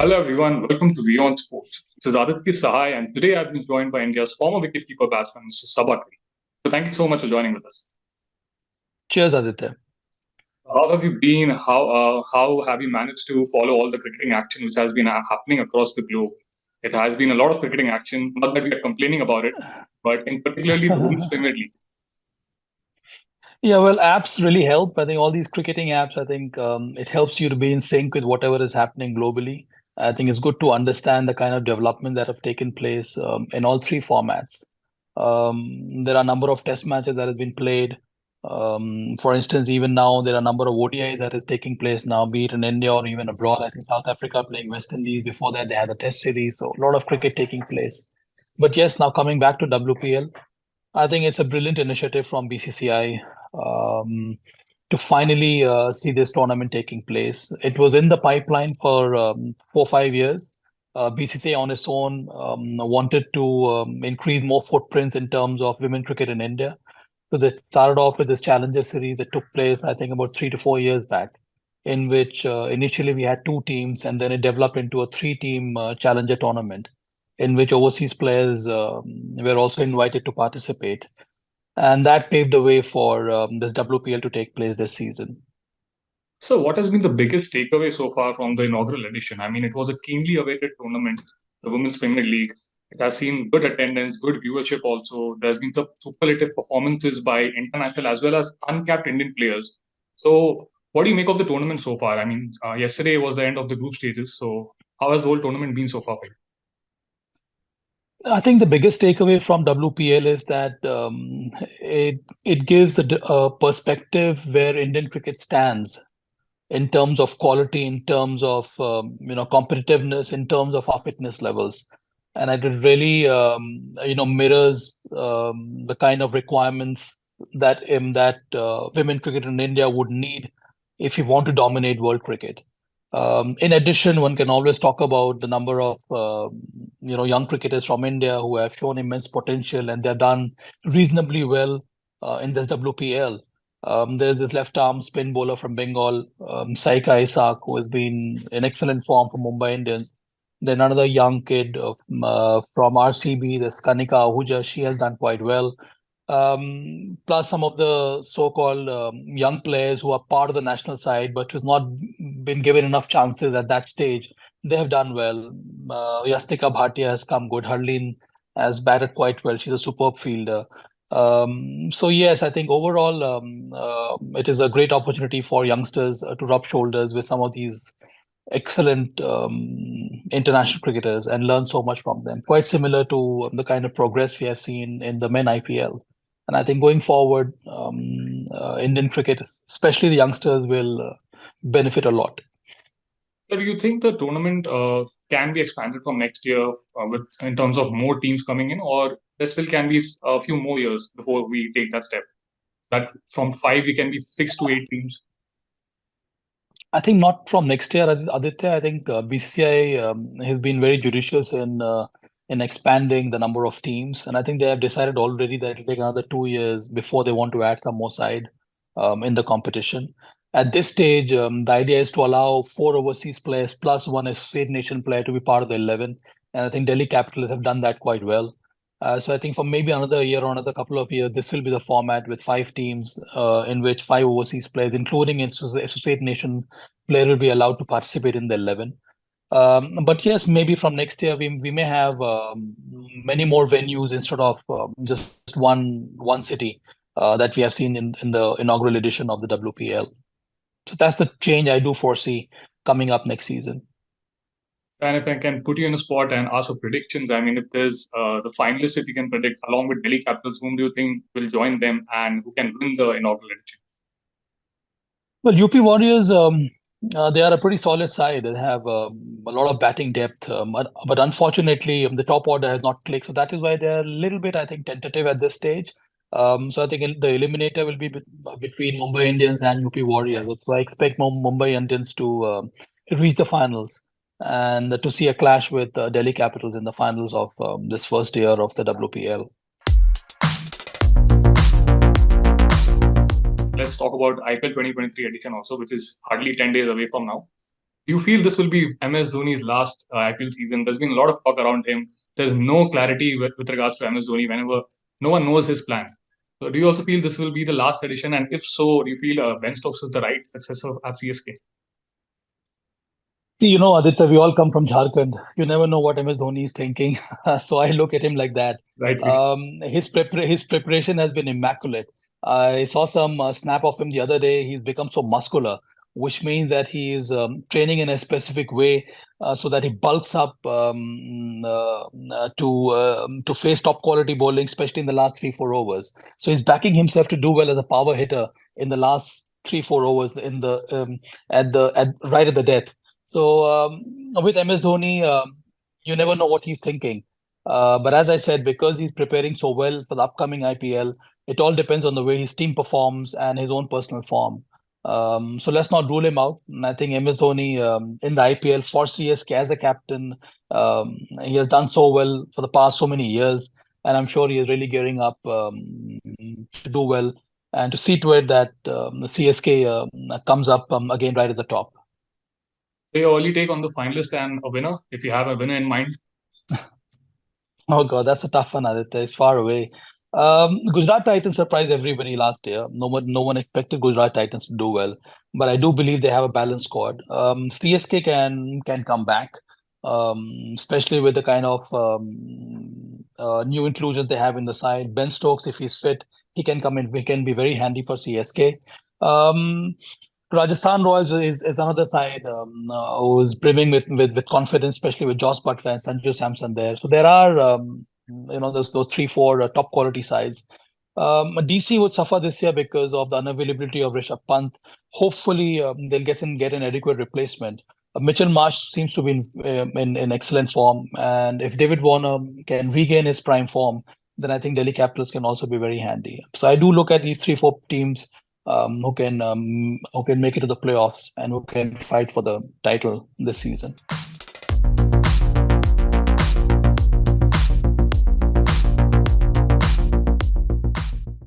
Hello everyone, welcome to WION Sports. This is Aditya Sahai, and today I've been joined by India's former wicketkeeper batsman, Mr. Saba Karim. So thank you so much for joining with us. Cheers, Aditya. How have you been? How have you managed to follow all the cricketing action which has been happening across the globe? It has been a lot of cricketing action. Not that we are complaining about it, but in particularly the Women's Premier League. Yeah, well, apps really help. I think all these cricketing apps, I think it helps you to be in sync with whatever is happening globally. I think it's good to understand the kind of development that have taken place in all three formats. There are a number of test matches that have been played. For instance, even now, there are a number of ODIs that is taking place now, be it in India or even abroad. I think South Africa playing West Indies. Before that, they had a test series. So a lot of cricket taking place. But yes, now coming back to WPL, I think it's a brilliant initiative from BCCI to finally see this tournament taking place. It was in the pipeline for 4 or 5 years. BCCI on its own wanted to increase more footprints in terms of women cricket in India. So they started off with this Challenger series that took place, I think, about 3 to 4 years back, in which initially we had two teams, and then it developed into a three-team Challenger tournament, in which overseas players were also invited to participate. And that paved the way for this WPL to take place this season. So, what has been the biggest takeaway so far from the inaugural edition? I mean, it was a keenly awaited tournament, the Women's Premier League. It has seen good attendance, good viewership also. There's been some superlative performances by international as well as uncapped Indian players. So, what do you make of the tournament so far? I mean, yesterday was the end of the group stages. So, how has the whole tournament been so far for you? I think the biggest takeaway from WPL is that it gives a perspective where Indian cricket stands in terms of quality, in terms of competitiveness, in terms of our fitness levels, and it really mirrors the kind of requirements that women cricket in India would need if you want to dominate world cricket. In addition, one can always talk about the number of young cricketers from India who have shown immense potential, and they're done reasonably well in this WPL. There's this left arm spin bowler from Bengal, Saika Isaac, who has been in excellent form for Mumbai Indians. Then another young kid from RCB, this Kanika Ahuja, she has done quite well. Plus some of the so-called young players who are part of the national side, but who's not been given enough chances at that stage. They have done well. Yastika Bhatia has come good. Harleen has batted quite well. She's a superb fielder. So yes, I think overall it is a great opportunity for youngsters to rub shoulders with some of these excellent international cricketers and learn so much from them. Quite similar to the kind of progress we have seen in the men IPL. And I think going forward, Indian cricket, especially the youngsters, will benefit a lot. So, do you think the tournament can be expanded from next year with in terms of more teams coming in, or there still can be a few more years before we take that step? That from five we can be 6 to 8 teams. I think not from next year, Aditya. I think BCCI has been very judicious in expanding the number of teams, and I think they have decided already that it'll take another 2 years before they want to add some more side in the competition. At this stage, the idea is to allow 4 overseas players plus one associate nation player to be part of the 11, and I think Delhi Capitals have done that quite well. So I think for maybe another year or another couple of years, this will be the format with 5 teams in which 5 overseas players, including associate nation player, will be allowed to participate in the 11. But yes, maybe from next year we may have many more venues instead of just one city that we have seen in the inaugural edition of the WPL. So that's the change I do foresee coming up next season. And if I can put you in a spot and ask for predictions, I mean, if there's the finalists, if you can predict along with Delhi Capitals, whom do you think will join them and who can win the inaugural edition? Well, UP Warriors, they are a pretty solid side. They have a lot of batting depth, but unfortunately, the top order has not clicked. So that is why they're a little bit, I think, tentative at this stage. So I think the eliminator will be between Mumbai Indians and UP Warriors. So I expect Mumbai Indians to reach the finals and to see a clash with Delhi Capitals in the finals of this first year of the WPL. Let's talk about IPL 2023 edition also, which is hardly 10 days away from now. Do you feel this will be MS Dhoni's last IPL season? There's been a lot of talk around him. There's no clarity with regards to MS Dhoni whenever no one knows his plans. So do you also feel this will be the last edition? And if so, do you feel Ben Stokes is the right successor at CSK? You know, Aditya, we all come from Jharkhand. You never know what MS Dhoni is thinking. So I look at him like that. Rightly. His preparation has been immaculate. I saw some snap of him the other day. He's become so muscular, which means that he is training in a specific way so that he bulks up to face top quality bowling, especially in the last 3-4 overs. So he's backing himself to do well as a power hitter in the last 3-4 overs in the at right at the death. So with MS Dhoni, you never know what he's thinking. But as I said, because he's preparing so well for the upcoming IPL, it all depends on the way his team performs and his own personal form. So let's not rule him out. And I think MS Dhoni in the IPL for CSK as a captain, he has done so well for the past so many years, and I'm sure he is really gearing up to do well and to see to it that the CSK comes up again right at the top. So your early take on the finalist and a winner, if you have a winner in mind. Oh God, that's a tough one, Aditya. It's far away. Gujarat Titans surprised everybody last year. No one expected Gujarat Titans to do well, but I do believe they have a balanced squad. CSK can come back, especially with the kind of new inclusions they have in the side. Ben Stokes, if he's fit, he can come in. He can be very handy for CSK. Um, Rajasthan Royals is another side who is brimming with confidence, especially with Joss Butler and Sanju Samson there. So there are those 3-4 top quality sides. DC would suffer this year because of the unavailability of Rishabh Pant. Hopefully they'll get an adequate replacement. Mitchell Marsh seems to be in excellent form, and if David Warner can regain his prime form, then I think Delhi Capitals can also be very handy. So I do look at these 3-4 teams who can make it to the playoffs and who can fight for the title this season.